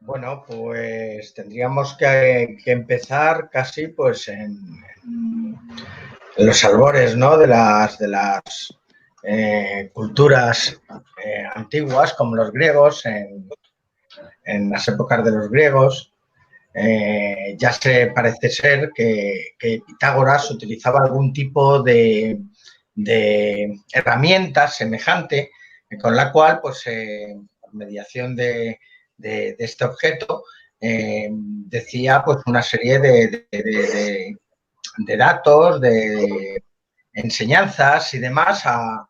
Bueno, pues tendríamos que empezar casi pues en los albores, ¿no? de las culturas antiguas, como los griegos, en las épocas de los griegos. Ya se parece ser que Pitágoras utilizaba algún tipo de herramienta semejante con la cual, pues, por mediación de este objeto, decía pues una serie de datos, de enseñanzas y demás a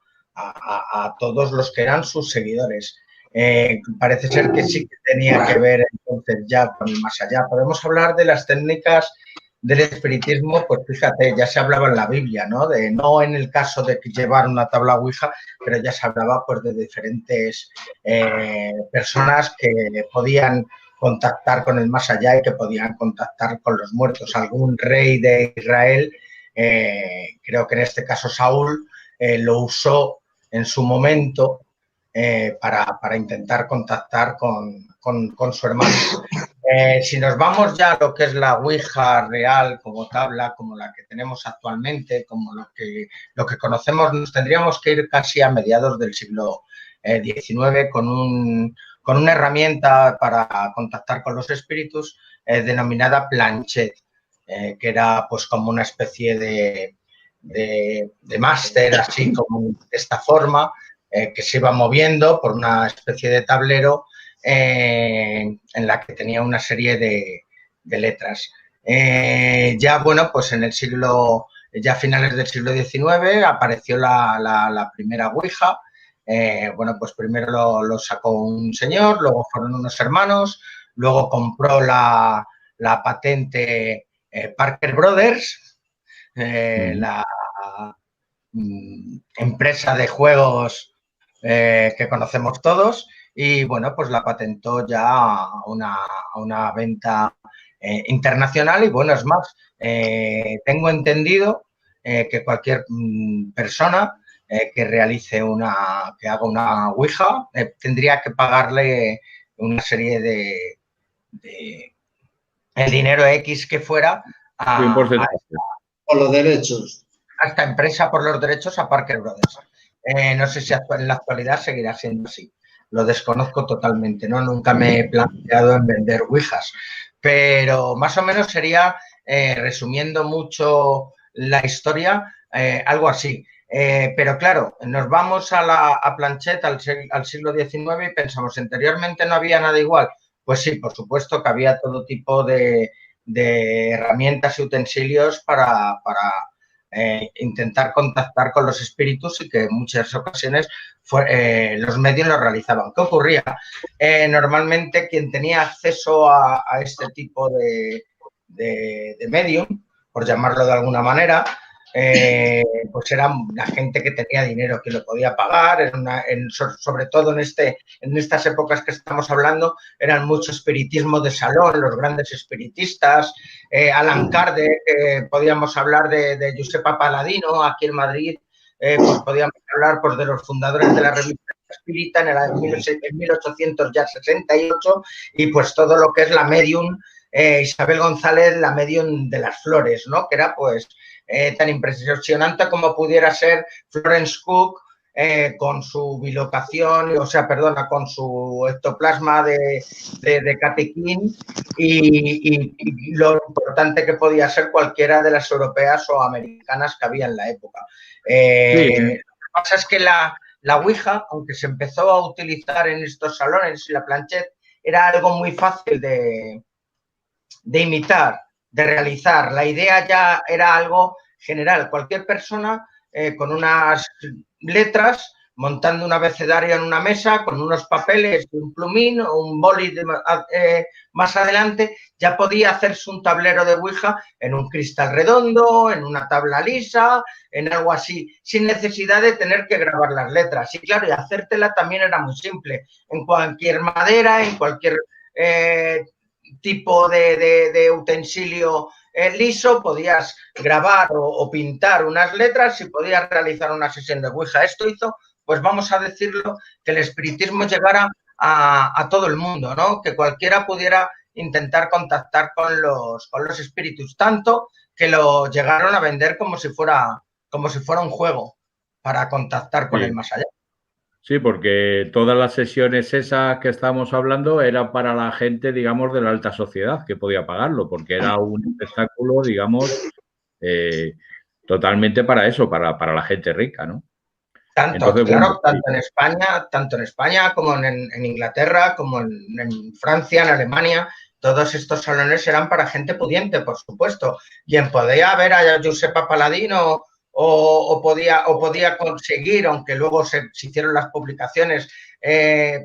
todos los que eran sus seguidores. Parece ser que sí que tenía que ver entonces ya con el más allá. Podemos hablar de las técnicas del espiritismo, pues fíjate, ya se hablaba en la Biblia, ¿no? No en el caso de llevar una tabla ouija, pero ya se hablaba pues de diferentes personas que podían contactar con el más allá y que podían contactar con los muertos. Algún rey de Israel, creo que en este caso Saúl, lo usó en su momento para intentar contactar con su hermano. Si nos vamos ya a lo que es la Ouija real como tabla, como la que tenemos actualmente, como lo que conocemos, nos tendríamos que ir casi a mediados del siglo XIX con una herramienta para contactar con los espíritus denominada planchet, que era pues como una especie de máster, así como de esta forma, que se iba moviendo por una especie de tablero en la que tenía una serie de letras. Ya, bueno, pues en el siglo, ya a finales del siglo XIX apareció la primera Ouija. Bueno, pues primero lo sacó un señor, luego fueron unos hermanos, luego compró la patente Parker Brothers, la empresa de juegos que conocemos todos, y bueno, pues la patentó ya a una venta internacional. Y bueno, es más, tengo entendido que cualquier persona que realice que haga una Ouija, tendría que pagarle una serie de el dinero X que fuera Un porcentaje. Por los derechos. A esta empresa por los derechos a Parker Brothers. No sé si en la actualidad seguirá siendo así. Lo desconozco totalmente, ¿no? Nunca me he planteado en vender ouijas. Pero más o menos sería, resumiendo mucho la historia, algo así. Pero claro, nos vamos a Planchet, al siglo XIX, y pensamos, ¿anteriormente no había nada igual? Pues sí, por supuesto que había todo tipo de herramientas y utensilios para intentar contactar con los espíritus, y que en muchas ocasiones los medios lo realizaban. ¿Qué ocurría? Normalmente quien tenía acceso a este tipo de medium, por llamarlo de alguna manera, pues era la gente que tenía dinero, que lo podía pagar. Sobre todo en estas épocas que estamos hablando, eran mucho espiritismo de salón, los grandes espiritistas, Alan Kardec, podíamos hablar de Giuseppe Paladino aquí en Madrid, pues podíamos hablar pues de los fundadores de la revista Espírita en 1868, y pues todo lo que es la medium, Isabel González, la medium de las flores, ¿no? Que era pues tan impresionante como pudiera ser Florence Cook, con su bilocación, con su ectoplasma de catequín, y lo importante que podía ser cualquiera de las europeas o americanas que había en la época. Sí. Lo que pasa es que la Ouija, aunque se empezó a utilizar en estos salones, y la planchet, era algo muy fácil de imitar, de realizar. La idea ya era algo general. Cualquier persona con unas letras, montando un abecedario en una mesa, con unos papeles, un plumín o un boli más adelante, ya podía hacerse un tablero de Ouija en un cristal redondo, en una tabla lisa, en algo así, sin necesidad de tener que grabar las letras. Y claro, y hacértela también era muy simple. En cualquier madera, en cualquier tipo de utensilio liso, podías grabar o pintar unas letras y podías realizar una sesión de Ouija. Esto hizo, pues vamos a decirlo, que el espiritismo llegara a todo el mundo, ¿no? Que cualquiera pudiera intentar contactar con los espíritus, tanto que lo llegaron a vender como si fuera un juego para contactar con el más allá. Sí, porque todas las sesiones esas que estábamos hablando eran para la gente, digamos, de la alta sociedad que podía pagarlo, porque era un espectáculo, digamos, totalmente para eso, para la gente rica, ¿no? Entonces, claro, bueno, tanto en España como en Inglaterra, como en Francia, en Alemania, todos estos salones eran para gente pudiente, por supuesto. Quien podía ver a Giuseppa Paladino o podía conseguir, aunque luego se hicieron las publicaciones,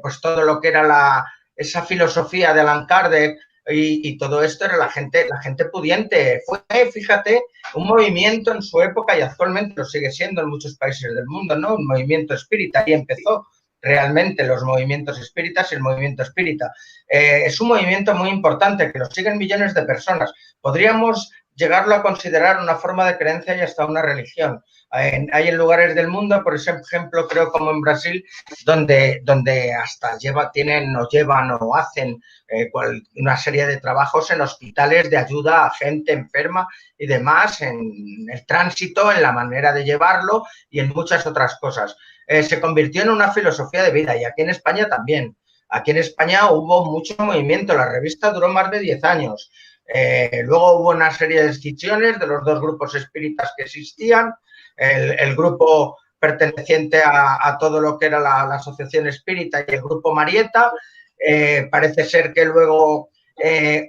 pues todo lo que era esa filosofía de Allan Kardec y todo esto era la gente pudiente. Fue, fíjate, un movimiento en su época y actualmente lo sigue siendo en muchos países del mundo, ¿no? Un movimiento espírita y empezó realmente los movimientos espíritas y el movimiento espírita. Es un movimiento muy importante que lo siguen millones de personas. Podríamos llegarlo a considerar una forma de creencia y hasta una religión. Hay en lugares del mundo, por ejemplo, creo como en Brasil, donde hasta llevan o hacen una serie de trabajos en hospitales de ayuda a gente enferma y demás, en el tránsito, en la manera de llevarlo y en muchas otras cosas. Se convirtió en una filosofía de vida y aquí en España también. Aquí en España hubo mucho movimiento, la revista duró más de 10 años. Luego hubo una serie de escisiones de los dos grupos espíritas que existían, el grupo perteneciente a todo lo que era la Asociación Espírita y el grupo Marieta. Parece ser que luego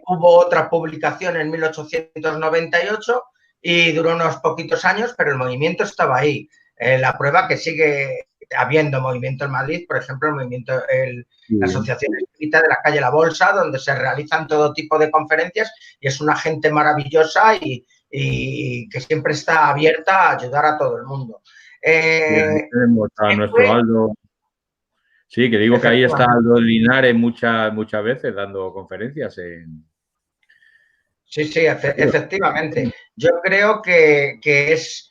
hubo otra publicación en 1898 y duró unos poquitos años, pero el movimiento estaba ahí. La prueba que sigue habiendo movimiento en Madrid, por ejemplo, la Asociación Espírita de la calle La Bolsa, donde se realizan todo tipo de conferencias y es una gente maravillosa y que siempre está abierta a ayudar a todo el mundo. Tenemos a nuestro Aldo. Sí, que digo que ahí está Aldo Linares muchas veces dando conferencias. Sí, efectivamente. Yo creo que es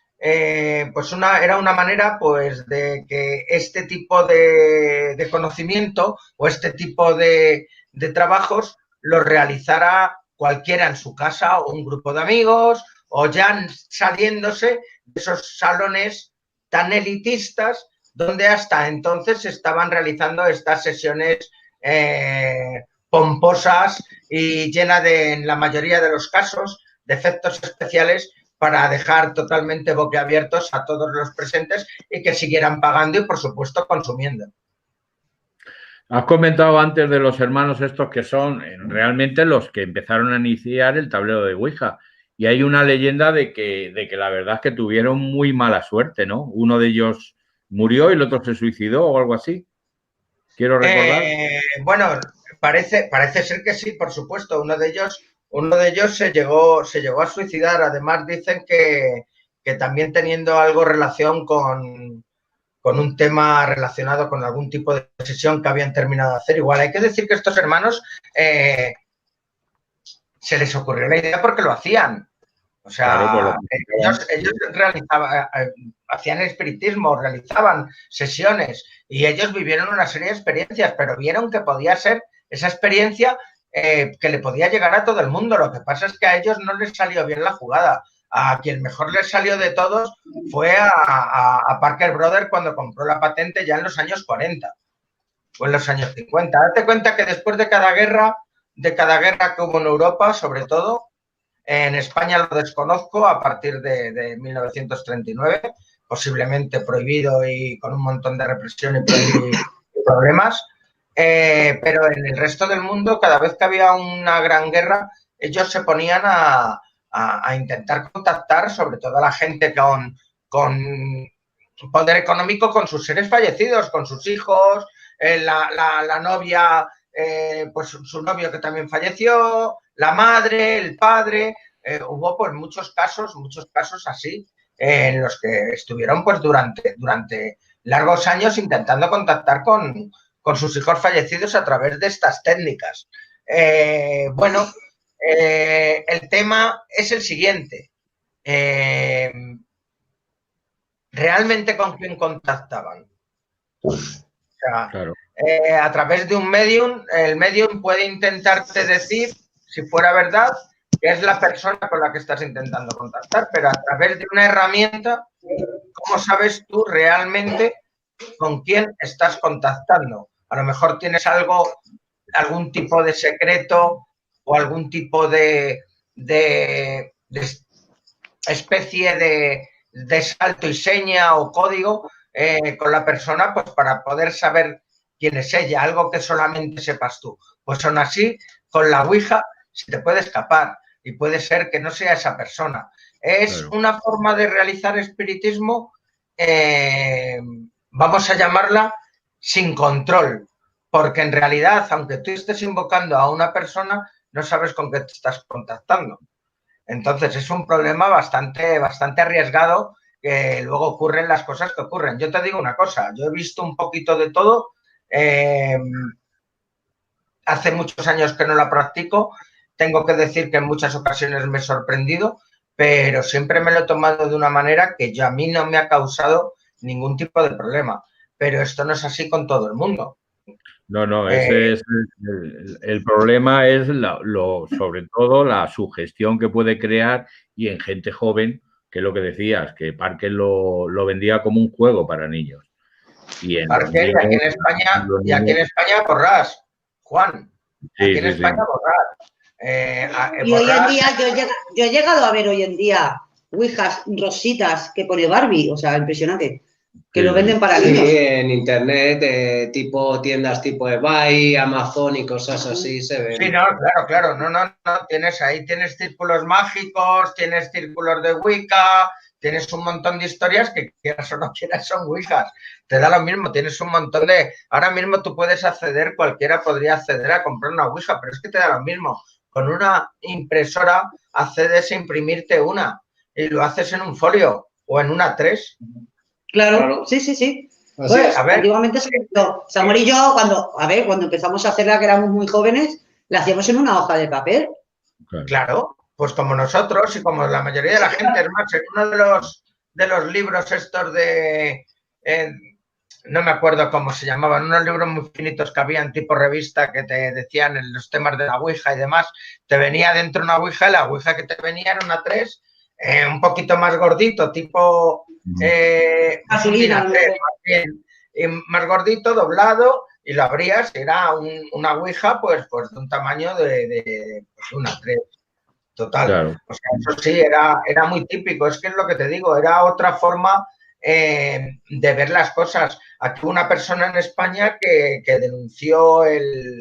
pues era una manera pues de que este tipo de conocimiento o este tipo de trabajos lo realizara cualquiera en su casa o un grupo de amigos o ya saliéndose de esos salones tan elitistas donde hasta entonces se estaban realizando estas sesiones pomposas y llena en la mayoría de los casos, de efectos especiales para dejar totalmente boquiabiertos a todos los presentes y que siguieran pagando y, por supuesto, consumiendo. Has comentado antes de los hermanos estos que son realmente los que empezaron a iniciar el tablero de Ouija. Y hay una leyenda de que la verdad es que tuvieron muy mala suerte, ¿no? Uno de ellos murió y el otro se suicidó o algo así. Quiero recordar. Bueno, parece ser que sí, por supuesto. Uno de ellos se llegó a suicidar. Además, dicen que también teniendo algo relación con un tema relacionado con algún tipo de sesión que habían terminado de hacer. Igual hay que decir que estos hermanos se les ocurrió la idea porque lo hacían. O sea, claro, ellos realizaban, hacían espiritismo, realizaban sesiones y ellos vivieron una serie de experiencias, pero vieron que podía ser esa experiencia que le podía llegar a todo el mundo. Lo que pasa es que a ellos no les salió bien la jugada. A quien mejor les salió de todos fue a Parker Brothers cuando compró la patente ya en los años 40 o en los años 50. Date cuenta que después de cada guerra que hubo en Europa, sobre todo, en España lo desconozco, a partir de 1939, posiblemente prohibido y con un montón de represión y problemas. Pero en el resto del mundo, cada vez que había una gran guerra, ellos se ponían a intentar contactar, sobre todo a la gente con poder económico, con sus seres fallecidos, con sus hijos, la novia, pues su novio que también falleció, la madre, el padre. Hubo pues muchos casos así, en los que estuvieron pues durante largos años intentando contactar con sus hijos fallecidos a través de estas técnicas. Bueno, el tema es el siguiente. ¿Realmente con quién contactaban? O sea, Claro. A través de un medium, el medium puede intentarte decir, si fuera verdad, que es la persona con la que estás intentando contactar, pero a través de una herramienta, ¿cómo sabes tú realmente con quién estás contactando? A lo mejor tienes algún tipo de secreto o algún tipo de especie de salto y seña o código con la persona, pues para poder saber quién es ella, algo que solamente sepas tú. Pues aún así, con la Ouija se te puede escapar y puede ser que no sea esa persona. Es una forma de realizar espiritismo, vamos a llamarla sin control, porque en realidad, aunque tú estés invocando a una persona, no sabes con qué te estás contactando. Entonces es un problema bastante arriesgado, que luego ocurren las cosas que ocurren. Yo te digo una cosa, yo he visto un poquito de todo, hace muchos años que no la practico, tengo que decir que en muchas ocasiones me he sorprendido, pero siempre me lo he tomado de una manera que a mí no me ha causado ningún tipo de problema. Pero esto no es así con todo el mundo. No, ese es el problema, es sobre todo la sugestión que puede crear, y en gente joven, que es lo que decías, que Parker lo vendía como un juego para niños. Y en los Parker, niños, y aquí en España borrás, Juan. Sí, aquí en España borrás. Y hoy en día, yo he llegado a ver hoy en día ouijas rositas que pone Barbie, o sea, impresionante. Que lo venden para niños. Sí, en internet, tipo tiendas tipo eBay, Amazon y cosas así se ven. Sí, no, claro. No. Tienes círculos mágicos, tienes círculos de Wicca, tienes un montón de historias que quieras o no quieras son Ouijas. Te da lo mismo, tienes un montón de... Ahora mismo tú puedes acceder, cualquiera podría acceder a comprar una Ouija, pero es que te da lo mismo. Con una impresora accedes a imprimirte una y lo haces en un folio o en una 3. Claro, sí. Pues, antiguamente Samuel y yo, cuando empezamos a hacerla, que éramos muy jóvenes, la hacíamos en una hoja de papel. Claro, pues como nosotros y como la mayoría de la gente. Es más, en uno de los libros estos de... no me acuerdo cómo se llamaban, unos libros muy finitos que habían tipo revista, que te decían en los temas de la Ouija y demás, te venía dentro una Ouija, y la Ouija que te venía era una 3, un poquito más gordito, tipo gasolina, más gordito, doblado, y lo abrías, era una Ouija pues de un tamaño de una 3. Total. Claro. O sea, eso sí, era muy típico. Es que es lo que te digo, era otra forma de ver las cosas. Aquí hubo una persona en España que denunció el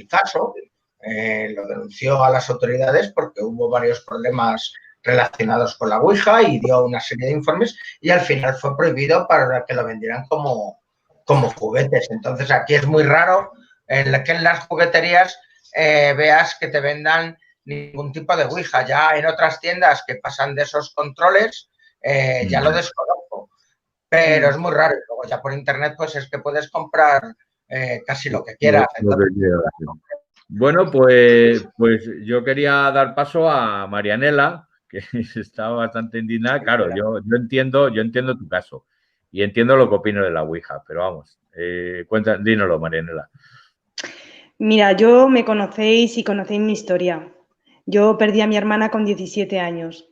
caso, lo denunció a las autoridades porque hubo varios problemas relacionados con la Ouija y dio una serie de informes, y al final fue prohibido para que lo vendieran como juguetes. Entonces aquí es muy raro que en las jugueterías veas que te vendan ningún tipo de Ouija. Ya en otras tiendas que pasan de esos controles, ya lo desconozco, pero es muy raro. Y luego ya por internet pues es que puedes comprar casi lo que quieras. Entonces, bueno, pues yo quería dar paso a Marianela, que estaba bastante indignada. Claro, yo entiendo tu caso y entiendo lo que opino de la Ouija, pero vamos, dínoslo, Marianela. Mira, yo me conocéis y conocéis mi historia. Yo perdí a mi hermana con 17 años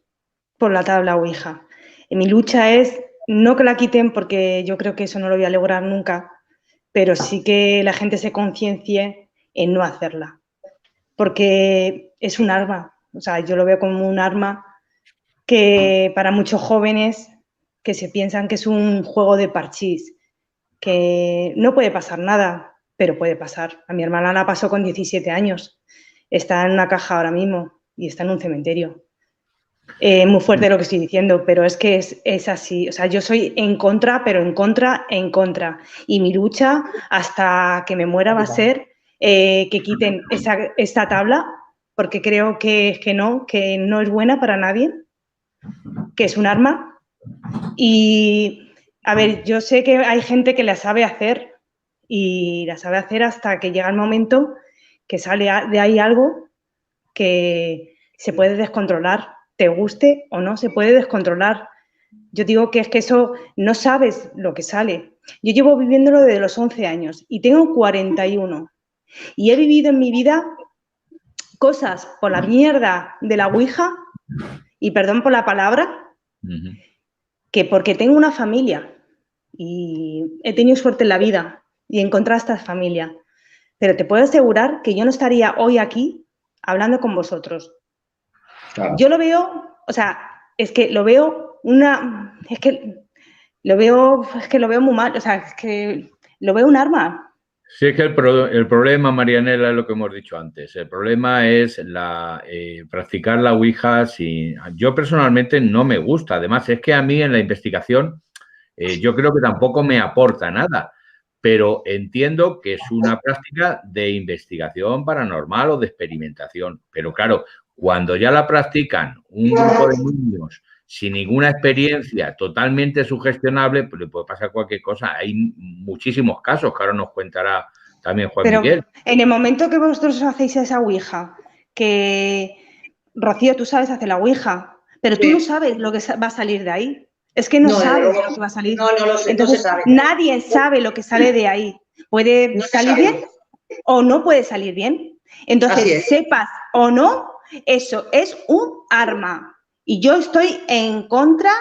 por la tabla Ouija. Y mi lucha es no que la quiten, porque yo creo que eso no lo voy a lograr nunca, pero sí que la gente se conciencie en no hacerla. Porque es un arma, o sea, yo lo veo como un arma que para muchos jóvenes que se piensan que es un juego de parchís, que no puede pasar nada. pero puede pasar. A mi hermana la pasó con 17 años. Está en una caja ahora mismo y está en un cementerio. Muy fuerte lo que estoy diciendo, pero es que es así. O sea, yo soy en contra, pero en contra. Y mi lucha hasta que me muera va a ser que quiten esta tabla, porque creo que no es buena para nadie, que es un arma. Y, a ver, yo sé que hay gente que la sabe hacer y la sabe hacer hasta que llega el momento que sale de ahí algo que se puede descontrolar. Te guste o no, se puede descontrolar. Yo digo que es que eso no sabes lo que sale. Yo llevo viviéndolo desde los 11 años y tengo 41. Y he vivido en mi vida cosas por la mierda de la Ouija, y perdón por la palabra, que porque tengo una familia y he tenido suerte en la vida y he encontrado esta familia. Pero te puedo asegurar que yo no estaría hoy aquí hablando con vosotros. Claro. Yo lo veo, o sea, es que lo veo lo veo muy mal, o sea, es que lo veo un arma. Sí, es que el problema, Marianela, es lo que hemos dicho antes. El problema es practicar la Ouija. Yo personalmente no me gusta. Además, es que a mí en la investigación yo creo que tampoco me aporta nada. Pero entiendo que es una práctica de investigación paranormal o de experimentación. Pero claro, cuando ya la practican un grupo de niños sin ninguna experiencia, totalmente sugestionable, pues le puede pasar cualquier cosa. Hay muchísimos casos que ahora nos contará también Juan Miguel. En el momento que vosotros hacéis esa Ouija, que Rocío, tú sabes hacer la Ouija, pero tú no sabes lo que va a salir de ahí. Es que no sabes lo que va a salir. No lo sé. Entonces, no se sabe. Nadie sabe lo que sale de ahí. Puede salir bien o no puede salir bien. Entonces, sepas o no, eso es un arma. Y yo estoy en contra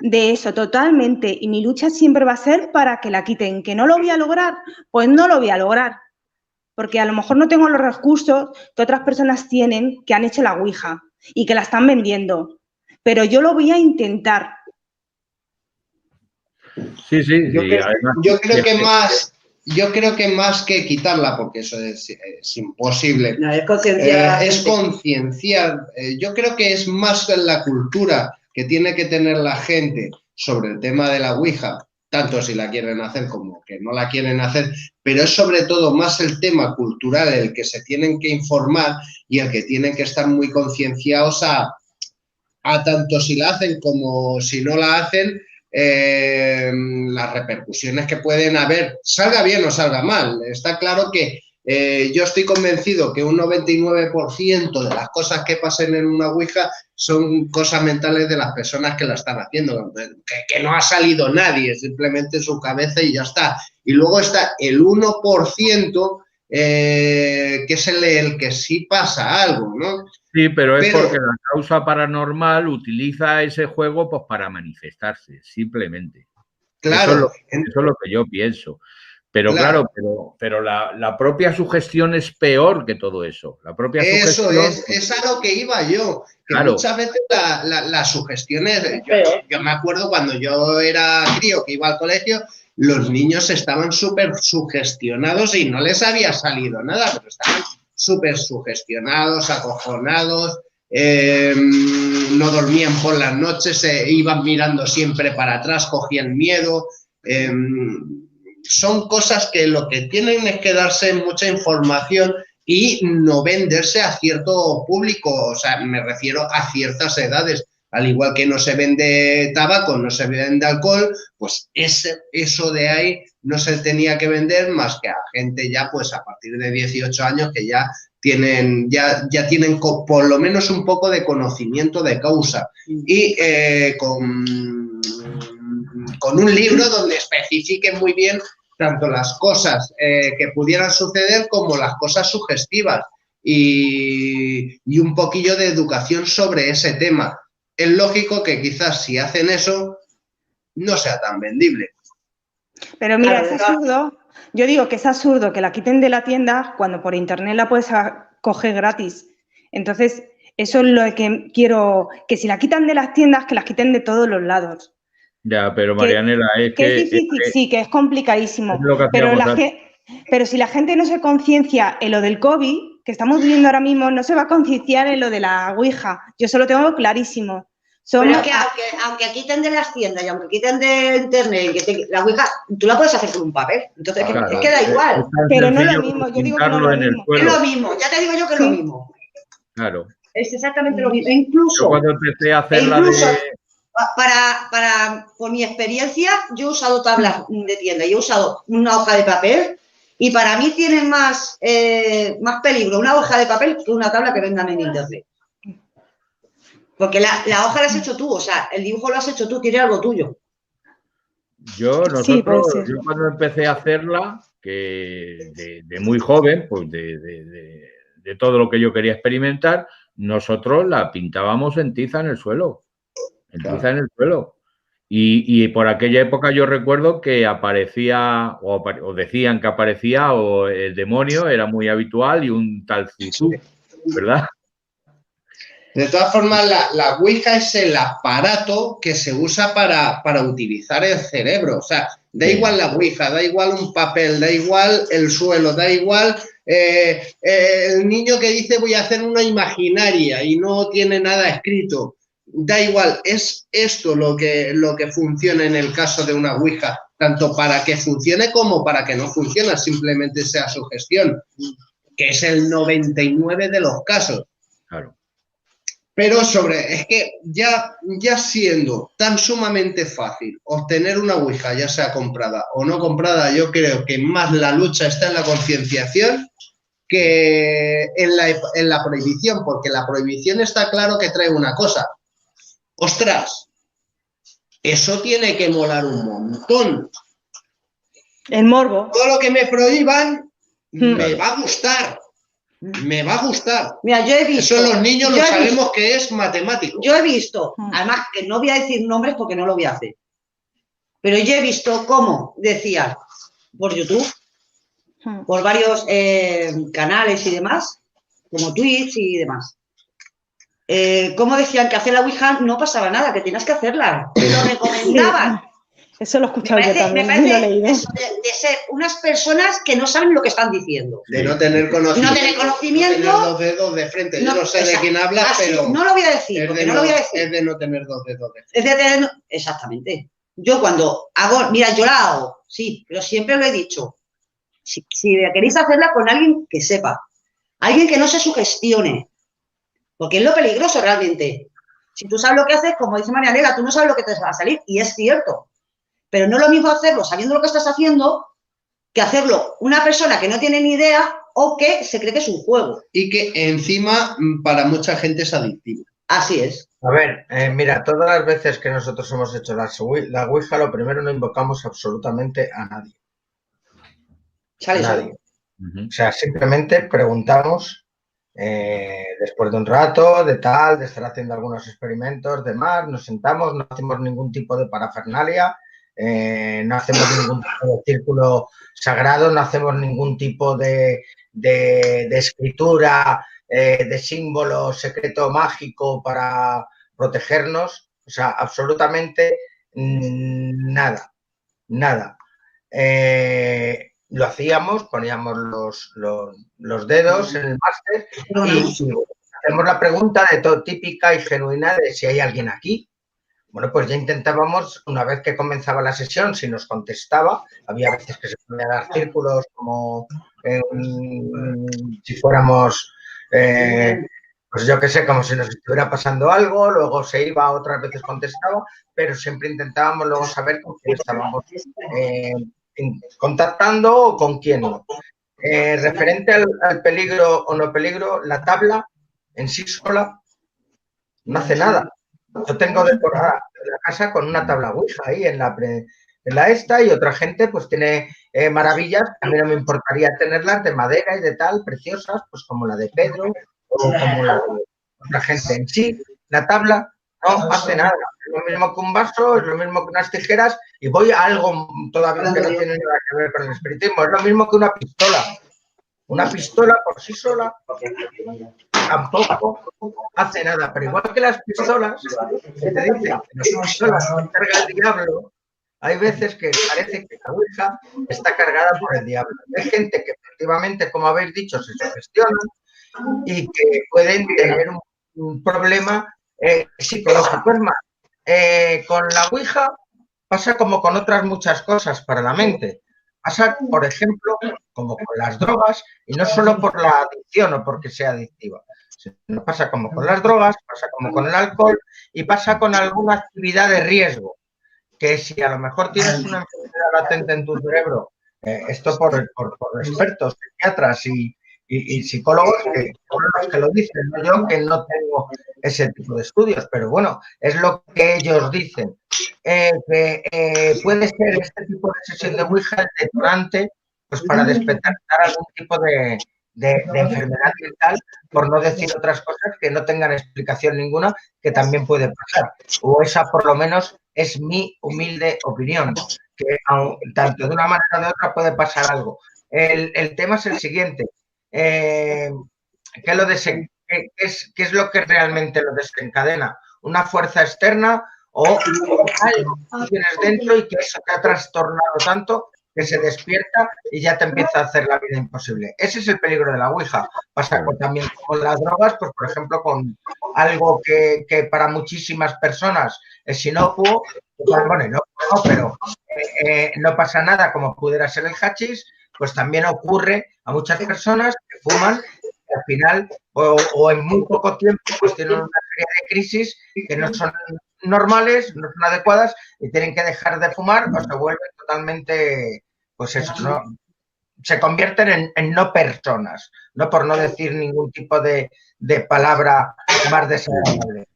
de eso totalmente. Y mi lucha siempre va a ser para que la quiten. ¿Que no lo voy a lograr? Pues no lo voy a lograr. Porque a lo mejor no tengo los recursos que otras personas tienen que han hecho la Ouija y que la están vendiendo. Pero yo lo voy a intentar. Sí. Yo creo que más que quitarla, porque eso es imposible, no, es concienciar. Yo creo que es más la cultura que tiene que tener la gente sobre el tema de la Ouija, tanto si la quieren hacer como que no la quieren hacer, pero es sobre todo más el tema cultural el que se tienen que informar y el que tienen que estar muy concienciados a tanto si la hacen como si no la hacen. Las repercusiones que pueden haber, salga bien o salga mal. Está claro que yo estoy convencido que un 99% de las cosas que pasen en una Ouija son cosas mentales de las personas que la están haciendo, que no ha salido nadie, simplemente su cabeza y ya está. Y luego está el 1% que es el que sí pasa algo, ¿no? Sí, pero es porque la causa paranormal utiliza ese juego pues para manifestarse, simplemente. Claro. Eso es lo que yo pienso. Pero claro, pero la propia sugestión es peor que todo eso. La propia eso sugestión, es a lo que iba yo. Que claro. Muchas veces la sugestión es... Yo me acuerdo cuando yo era crío que iba al colegio, los niños estaban súper sugestionados y no les había salido nada, pero estaban súper sugestionados, acojonados, no dormían por las noches, iban mirando siempre para atrás, cogían miedo. Son cosas que lo que tienen es que darse mucha información y no venderse a cierto público, o sea, me refiero a ciertas edades. Al igual que no se vende tabaco, no se vende alcohol, pues eso de ahí no se tenía que vender más que a gente ya pues a partir de 18 años que ya tienen por lo menos un poco de conocimiento de causa y con un libro donde especifiquen muy bien tanto las cosas que pudieran suceder como las cosas sugestivas y un poquillo de educación sobre ese tema. Es lógico que quizás si hacen eso no sea tan vendible. Pero mira, es absurdo. Yo digo que es absurdo que la quiten de la tienda cuando por internet la puedes coger gratis. Entonces, eso es lo que quiero, que si la quitan de las tiendas, que las quiten de todos los lados. Ya, pero Marianela, es difícil, sí, que es complicadísimo. Es lo que pero Pero si la gente no se conciencia en lo del COVID, que estamos viviendo ahora mismo, no se va a concienciar en lo de la Ouija. Yo eso lo tengo clarísimo. Pero es que aunque quiten de las tiendas y aunque quiten de internet, la Ouija, tú la puedes hacer con un papel. Entonces, Claro, es que da igual. Pero no es lo mismo, yo digo que no es lo mismo. Es lo mismo, ya te digo yo que es lo mismo. Claro. Es exactamente lo mismo. E incluso, yo cuando empecé a hacer por mi experiencia, yo he usado tablas de tienda y he usado una hoja de papel y para mí tiene más peligro una hoja de papel que una tabla que vendan en internet. Porque la hoja la has hecho tú, o sea, el dibujo lo has hecho tú, tiene algo tuyo. Yo cuando empecé a hacerla, que de muy joven, pues de todo lo que yo quería experimentar, nosotros la pintábamos en tiza en el suelo. Tiza en el suelo. Y por aquella época yo recuerdo que aparecía, o decían que aparecía, o el demonio era muy habitual y un tal Zuzú, ¿verdad? De todas formas, la Ouija es el aparato que se usa para utilizar el cerebro. O sea, da igual la Ouija, da igual un papel, da igual el suelo, da igual el niño que dice voy a hacer una imaginaria y no tiene nada escrito. Da igual, es esto lo que funciona en el caso de una Ouija, tanto para que funcione como para que no funcione, simplemente sea sugestión, que es el 99% de los casos. Claro. Pero es que ya siendo tan sumamente fácil obtener una Ouija, ya sea comprada o no comprada, yo creo que más la lucha está en la concienciación que en la prohibición, porque la prohibición está claro que trae una cosa. ¡Ostras! Eso tiene que molar un montón. El morbo. Todo lo que me prohíban me va a gustar. Me va a gustar. Mira, yo he visto. Eso los niños lo sabemos que es matemático. Yo he visto, además que no voy a decir nombres porque no lo voy a hacer, pero yo he visto cómo decían por YouTube, por varios canales y demás, como Twitch y demás, cómo decían que hacer la Ouija no pasaba nada, que tenías que hacerla, que lo recomendaban. Eso lo he escuchado yo también, lo he leído. Eso de ser unas personas que no saben lo que están diciendo. De no tener conocimiento. No tener conocimiento. No tener dos dedos de frente. Yo no sé de quién habla, pero... No lo voy a decir, porque no lo voy a decir. Es de no tener dos dedos de frente. Es de tener... Exactamente. Yo cuando hago... Mira, yo la hago, sí, pero siempre lo he dicho. Si queréis hacerla con alguien que sepa. Alguien que no se sugestione. Porque es lo peligroso realmente. Si tú sabes lo que haces, como dice María Elena, tú no sabes lo que te va a salir. Y es cierto. Pero no es lo mismo hacerlo sabiendo lo que estás haciendo que hacerlo una persona que no tiene ni idea o que se cree que es un juego. Y que encima para mucha gente es adictivo. Así es. A ver, mira, todas las veces que nosotros hemos hecho la Ouija, lo primero no invocamos absolutamente a nadie. Sale nadie. O sea, simplemente preguntamos después de un rato, de estar haciendo algunos experimentos, demás, nos sentamos, no hacemos ningún tipo de parafernalia. No hacemos ningún tipo de círculo sagrado, no hacemos ningún tipo de escritura, de símbolo secreto mágico para protegernos. O sea, absolutamente nada. Lo hacíamos, poníamos los dedos en el máster y hacemos la pregunta de todo típica y genuina de si hay alguien aquí. Bueno, pues ya intentábamos, una vez que comenzaba la sesión, si nos contestaba, había veces que se podían dar círculos como si fuéramos, pues yo qué sé, como si nos estuviera pasando algo, luego se iba, otras veces contestaba, pero siempre intentábamos luego saber con quién estábamos contactando o con quién no. Referente al peligro o no peligro, la tabla en sí sola no hace nada. Yo tengo decorada la casa con una tabla Ouija ahí en la esta y otra gente pues tiene maravillas. A mí no me importaría tenerlas de madera y de tal, preciosas, pues como la de Pedro o como la de otra gente. En sí, la tabla no hace nada. Es lo mismo que un vaso, es lo mismo que unas tijeras y voy a algo todavía que no tiene nada que ver con el espiritismo. Es lo mismo que una pistola. Una pistola por sí sola tampoco hace nada, pero igual que las pistolas, que te dicen que las pistolas las carga el diablo, hay veces que parece que la Ouija está cargada por el diablo. Hay gente que efectivamente, como habéis dicho, se sugestiona y que pueden tener un problema psicológico. Es más, con la Ouija pasa como con otras muchas cosas para la mente. Pasa, por ejemplo, como con las drogas, y no solo por la adicción o porque sea adictiva. Sino pasa como con las drogas, pasa como con el alcohol y pasa con alguna actividad de riesgo. Que si a lo mejor tienes una enfermedad latente en tu cerebro, esto por expertos, psiquiatras y psicólogos que son los que lo dicen, no yo que no tengo ese tipo de estudios, pero bueno, es lo que ellos dicen. Puede ser este tipo de sesión de Ouija el detonante pues para despertar algún tipo de enfermedad mental, por no decir otras cosas que no tengan explicación ninguna, que también puede pasar. O esa por lo menos es mi humilde opinión, que tanto de una manera o de otra puede pasar algo. El tema es el siguiente. ¿Qué es lo que realmente lo desencadena? ¿Una fuerza externa o algo que tienes dentro y que eso te ha trastornado tanto que se despierta y ya te empieza a hacer la vida imposible? Ese es el peligro de la Ouija. Pasa también con las drogas, pues por ejemplo con algo que para muchísimas personas es inocuo, bueno, no, pero no pasa nada como pudiera ser el hachís, pues también ocurre a muchas personas que fuman y al final o en muy poco tiempo pues tienen una serie de crisis que no son normales, no son adecuadas y tienen que dejar de fumar o se vuelven totalmente, pues eso, ¿no? Se convierten en no personas, no por no decir ningún tipo de palabra más desagradable.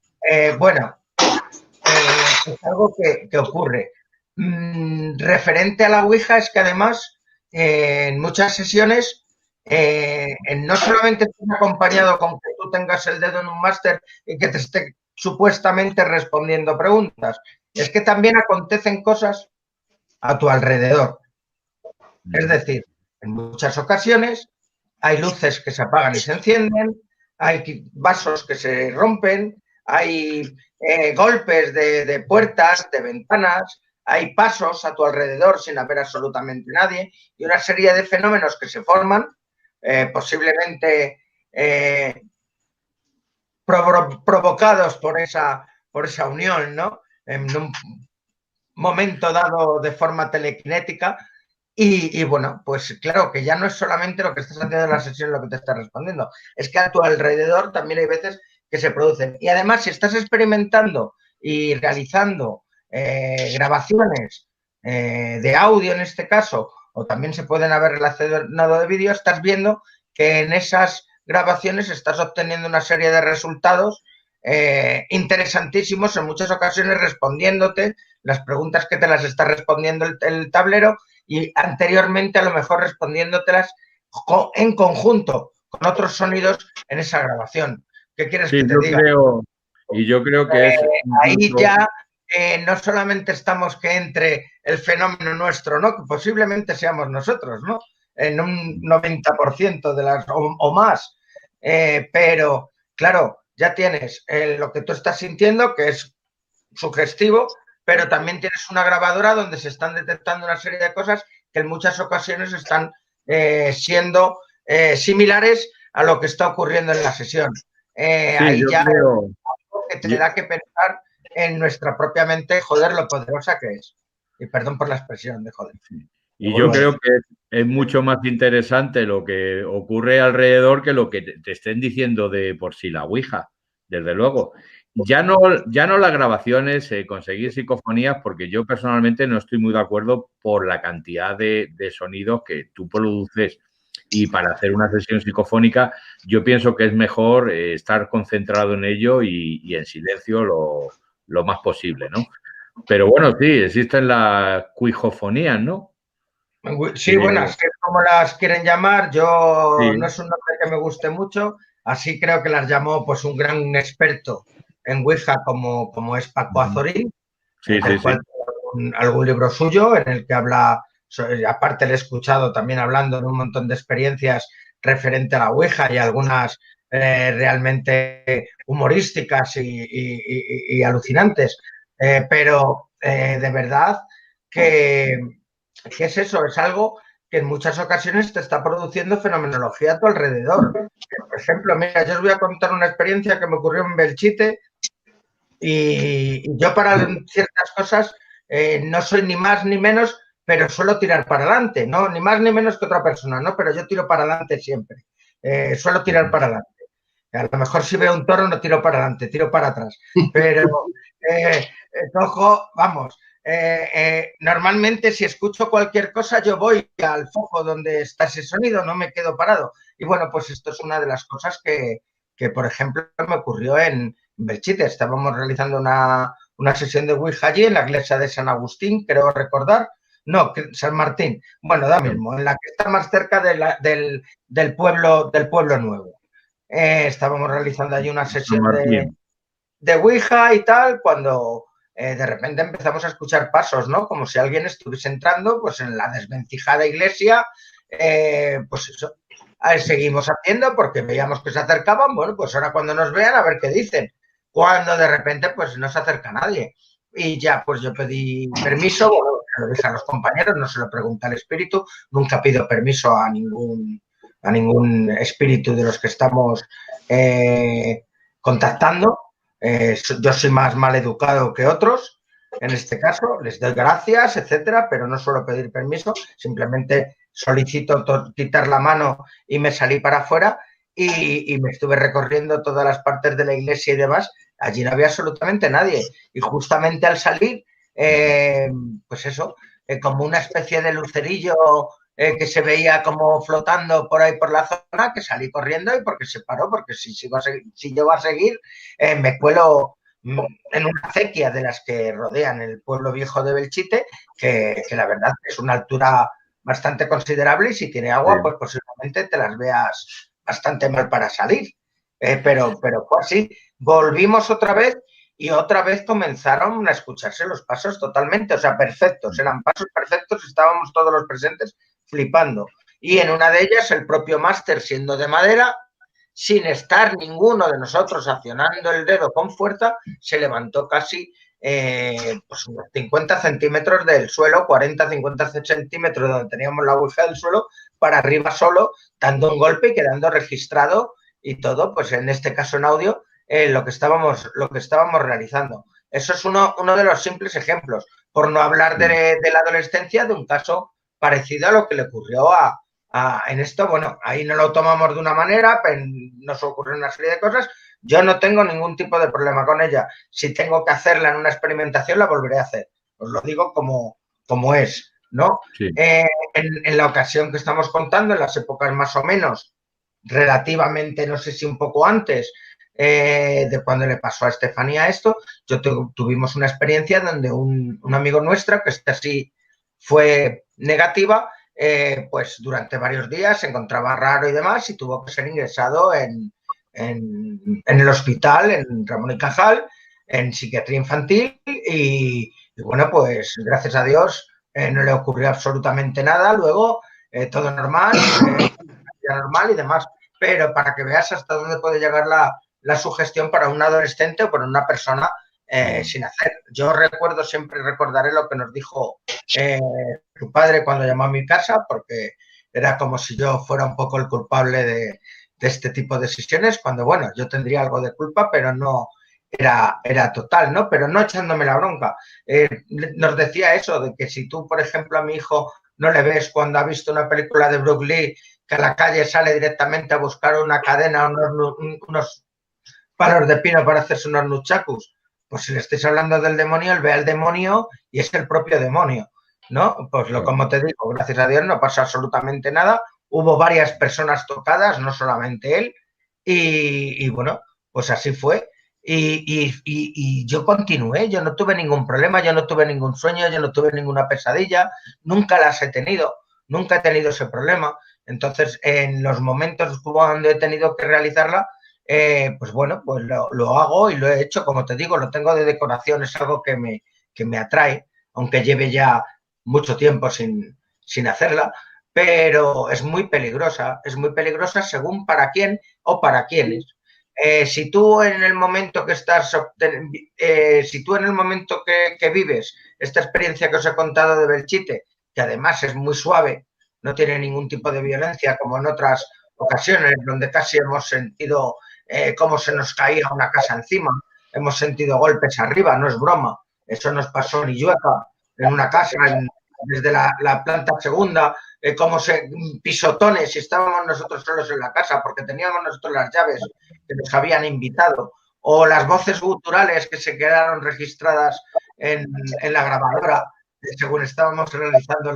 Bueno, es algo que ocurre. Referente a la Ouija es que además en muchas sesiones no solamente estás acompañado con que tú tengas el dedo en un máster y que te esté supuestamente respondiendo preguntas, es que también acontecen cosas a tu alrededor. Es decir, en muchas ocasiones hay luces que se apagan y se encienden, hay vasos que se rompen, hay golpes de puertas, de ventanas, hay pasos a tu alrededor sin haber absolutamente nadie y una serie de fenómenos que se forman, posiblemente provocados por esa unión, ¿no? En un momento dado de forma telequinética. Y bueno, pues claro que ya no es solamente lo que estás haciendo en la sesión lo que te está respondiendo, es que a tu alrededor también hay veces que se producen. Y además, si estás experimentando y realizando grabaciones de audio en este caso, o también se pueden haber relacionado de vídeo, estás viendo que en esas grabaciones estás obteniendo una serie de resultados interesantísimos, en muchas ocasiones respondiéndote las preguntas que te las está respondiendo el tablero y anteriormente a lo mejor respondiéndotelas en conjunto con otros sonidos en esa grabación. ¿Qué quieres que te diga? Yo creo que es... Ahí ya no solamente estamos que entre el fenómeno nuestro, ¿no? Que posiblemente seamos nosotros, ¿no? En un 90% de las o más. Pero, claro, ya tienes lo que tú estás sintiendo, que es sugestivo, pero también tienes una grabadora donde se están detectando una serie de cosas que en muchas ocasiones están siendo similares a lo que está ocurriendo en la sesión. Ahí ya creo... es algo que te da que pensar en nuestra propia mente, joder, lo poderosa que es. Y perdón por la expresión de joder. Y yo creo que es mucho más interesante lo que ocurre alrededor que lo que te estén diciendo de por sí la Ouija, desde luego. Ya no las grabaciones, conseguir psicofonías, porque yo personalmente no estoy muy de acuerdo por la cantidad de sonidos que tú produces. Y para hacer una sesión psicofónica, yo pienso que es mejor estar concentrado en ello y en silencio lo más posible, ¿no? Pero bueno, sí, existen las cuijofonías, ¿no? Sí, bueno, así es como las quieren llamar. Yo sí. No es un nombre que me guste mucho, así creo que las llamó pues un gran experto en Ouija como es Paco Azorín, del cual tengo algún libro suyo en el que habla, aparte le he escuchado también hablando de un montón de experiencias referente a la Ouija y algunas realmente humorísticas y alucinantes, pero de verdad que es eso, es algo que en muchas ocasiones te está produciendo fenomenología a tu alrededor. Por ejemplo, mira, yo os voy a contar una experiencia que me ocurrió en Belchite y yo para ciertas cosas no soy ni más ni menos, pero suelo tirar para adelante, ¿no? Ni más ni menos que otra persona, ¿no? Pero yo tiro para adelante siempre. Suelo tirar para adelante. A lo mejor si veo un toro no tiro para adelante, tiro para atrás. Pero cojo, vamos, normalmente si escucho cualquier cosa yo voy al foco donde está ese sonido, no me quedo parado. Y bueno, pues esto es una de las cosas que por ejemplo, me ocurrió en Belchite. Estábamos realizando una sesión de Ouija allí en la iglesia de San Agustín, creo recordar. No, San Martín. Bueno, da mismo, en la que está más cerca del pueblo nuevo. Estábamos realizando allí una sesión de Ouija y tal, cuando de repente empezamos a escuchar pasos, ¿no? Como si alguien estuviese entrando pues en la desvencijada iglesia, pues eso. Seguimos haciendo porque veíamos que se acercaban, bueno, pues ahora cuando nos vean a ver qué dicen. Cuando de repente pues no se acerca nadie. Y ya pues yo pedí permiso, bueno, se lo dije a los compañeros, no se lo pregunté al espíritu, nunca pido permiso a ningún espíritu de los que estamos contactando. Yo soy más mal educado que otros, en este caso, les doy gracias, etcétera, pero no suelo pedir permiso, simplemente solicito quitar la mano y me salí para afuera y me estuve recorriendo todas las partes de la iglesia y demás. Allí no había absolutamente nadie. Y justamente al salir, pues eso, como una especie de lucerillo que se veía como flotando por ahí por la zona, que salí corriendo y porque se paró, porque si llego a seguir, me cuelo en una acequia de las que rodean el pueblo viejo de Belchite, que la verdad es una altura bastante considerable y si tiene agua, pues posiblemente te las veas bastante mal para salir. Pero fue así. Volvimos otra vez y otra vez comenzaron a escucharse los pasos totalmente, o sea, perfectos, eran pasos perfectos, estábamos todos los presentes flipando. Y en una de ellas el propio máster, siendo de madera, sin estar ninguno de nosotros accionando el dedo con fuerza, se levantó casi pues unos 50 centímetros del suelo, 40-50 centímetros donde teníamos la ouija del suelo, para arriba solo, dando un golpe y quedando registrado y todo, pues en este caso en audio, lo que estábamos realizando. Eso es uno de los simples ejemplos, por no hablar de la adolescencia, de un caso parecido a lo que le ocurrió en esto. Bueno, ahí no lo tomamos de una manera, pero nos ocurrió una serie de cosas. Yo no tengo ningún tipo de problema con ella. Si tengo que hacerla en una experimentación, la volveré a hacer. Os lo digo como es, ¿no? Sí. En la ocasión que estamos contando, en las épocas más o menos, relativamente, no sé si un poco antes de cuando le pasó a Estefanía esto, tuvimos una experiencia donde un amigo nuestro, que esta sí fue negativa, pues durante varios días se encontraba raro y demás y tuvo que ser ingresado en el hospital, en Ramón y Cajal, en psiquiatría infantil y bueno, pues gracias a Dios no le ocurrió absolutamente nada. Luego todo normal, normal y demás. Pero para que veas hasta dónde puede llegar la sugestión para un adolescente o para una persona sin hacer. Yo siempre recordaré lo que nos dijo su padre cuando llamó a mi casa, porque era como si yo fuera un poco el culpable de este tipo de decisiones, cuando, bueno, yo tendría algo de culpa, pero no era total, ¿no? Pero no echándome la bronca. Nos decía eso, de que si tú, por ejemplo, a mi hijo no le ves cuando ha visto una película de Bruce Lee, que a la calle sale directamente a buscar una cadena, unos palos de pino para hacerse unos nunchakus, pues si le estáis hablando del demonio, él ve al demonio y es el propio demonio, ¿no? Pues como te digo, gracias a Dios no pasa absolutamente nada. Hubo varias personas tocadas, no solamente él, y bueno, pues así fue. Y yo continué, yo no tuve ningún problema, yo no tuve ningún sueño, yo no tuve ninguna pesadilla, nunca las he tenido, nunca he tenido ese problema. Entonces, en los momentos cuando he tenido que realizarla, pues bueno, pues lo hago y lo he hecho, como te digo, lo tengo de decoración, es algo que me atrae, aunque lleve ya mucho tiempo sin hacerla, pero es muy peligrosa según para quién o para quiénes. Si tú en el momento que si tú en el momento que vives esta experiencia que os he contado de Belchite, que además es muy suave, no tiene ningún tipo de violencia como en otras ocasiones donde casi hemos sentido cómo se nos caía una casa encima, hemos sentido golpes arriba, no es broma, eso nos pasó en Illueca, en una casa, desde la planta segunda, como pisotones, y estábamos nosotros solos en la casa porque teníamos nosotros las llaves que nos habían invitado, o las voces guturales que se quedaron registradas en la grabadora según estábamos realizando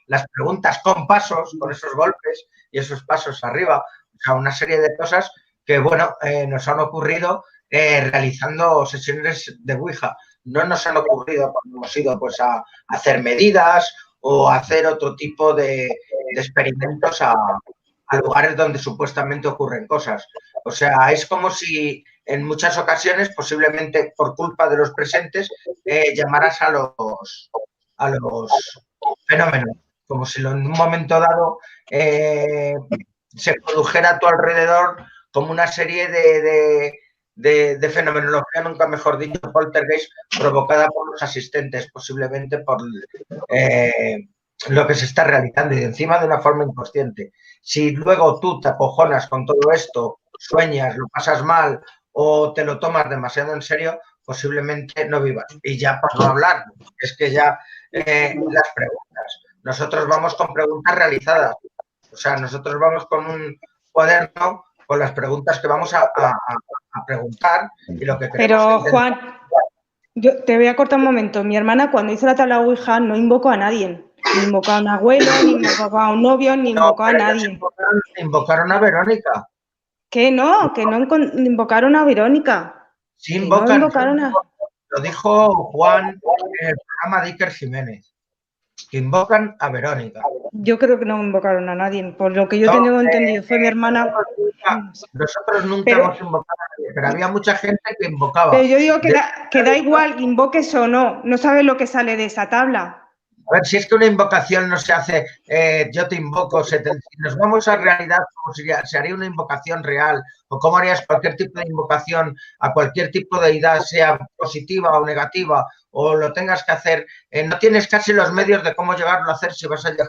las preguntas con pasos, con esos golpes y esos pasos arriba, o sea, una serie de cosas que, bueno, nos han ocurrido realizando sesiones de Ouija. No nos han ocurrido cuando hemos ido pues, a hacer medidas o a hacer otro tipo de experimentos a lugares donde supuestamente ocurren cosas. O sea, es como si en muchas ocasiones, posiblemente por culpa de los presentes, llamaras a los fenómenos, como si en un momento dado se produjera a tu alrededor como una serie de fenomenología, nunca mejor dicho, poltergeist, provocada por los asistentes, posiblemente por lo que se está realizando y encima de una forma inconsciente. Si luego tú te acojonas con todo esto, sueñas, lo pasas mal o te lo tomas demasiado en serio, posiblemente no vivas. Y ya por no hablar, es que ya las preguntas. Nosotros vamos con preguntas realizadas. O sea, nosotros vamos con un cuaderno con las preguntas que vamos a preguntar y lo que queremos. Pero, Juan, yo te voy a cortar un momento. Mi hermana, cuando hizo la tabla Ouija, no invocó a nadie. Ni invocó a un abuelo, ni invocó a un novio, ni invocó a nadie. Invocaron a Verónica. Que no invocaron a Verónica. Sí, invocan. No invocaron a... Lo dijo Juan en el programa de Iker Jiménez, que invocan a Verónica. Yo creo que no invocaron a nadie, por lo que yo tengo entendido, fue mi hermana. Nosotros nunca hemos invocado a nadie, pero había mucha gente que invocaba. Pero yo digo que da igual, invoques o no sabes lo que sale de esa tabla. A ver, si es que una invocación no se hace, yo te invoco, si nos vamos a realidad, como se haría una invocación real, o cómo harías cualquier tipo de invocación a cualquier tipo de deidad, sea positiva o negativa, o lo tengas que hacer, no tienes casi los medios de cómo llegarlo a hacer si vas a llegar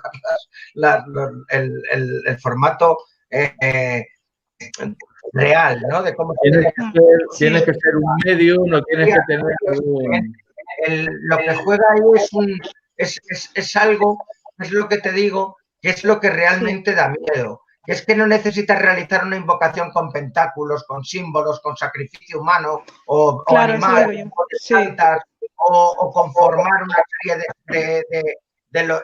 el formato real, ¿no? De cómo tienes que ser un medio, no tienes que tener lo que juega ahí es algo, es lo que te digo, que es lo que realmente da miedo. Que es que no necesitas realizar una invocación con pentáculos, con símbolos, con sacrificio humano o animal, o de plantas, o conformar una serie de las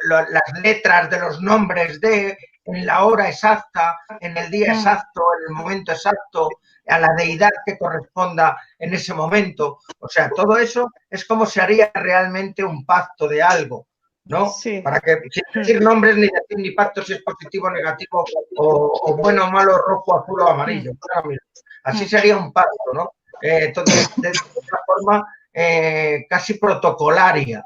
letras de los nombres en la hora exacta, en el día exacto, en el momento exacto, a la deidad que corresponda en ese momento. O sea, todo eso es como se haría realmente un pacto de algo, ¿no? Sí. Para que, sin decir nombres, ni decir ni pacto si es positivo o negativo, o bueno o malo, rojo, azul o amarillo. Así sería un pacto, ¿no? Entonces, de otra forma, casi protocolaria,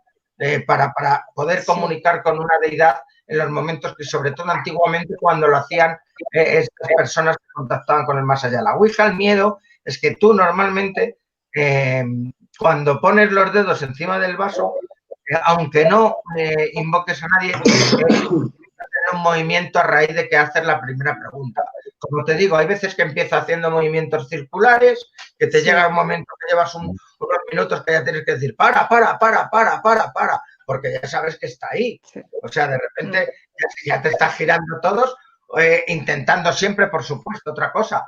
para poder comunicar con una deidad en los momentos que, sobre todo antiguamente, cuando lo hacían estas personas que contactaban con el más allá. La Ouija, el miedo es que tú normalmente, cuando pones los dedos encima del vaso, aunque no invoques a nadie, hacer un movimiento a raíz de que haces la primera pregunta. Como te digo, hay veces que empieza haciendo movimientos circulares, que te llega un momento que llevas unos minutos que ya tienes que decir para, porque ya sabes que está ahí. O sea, de repente ya te está girando todos, intentando siempre, por supuesto, otra cosa.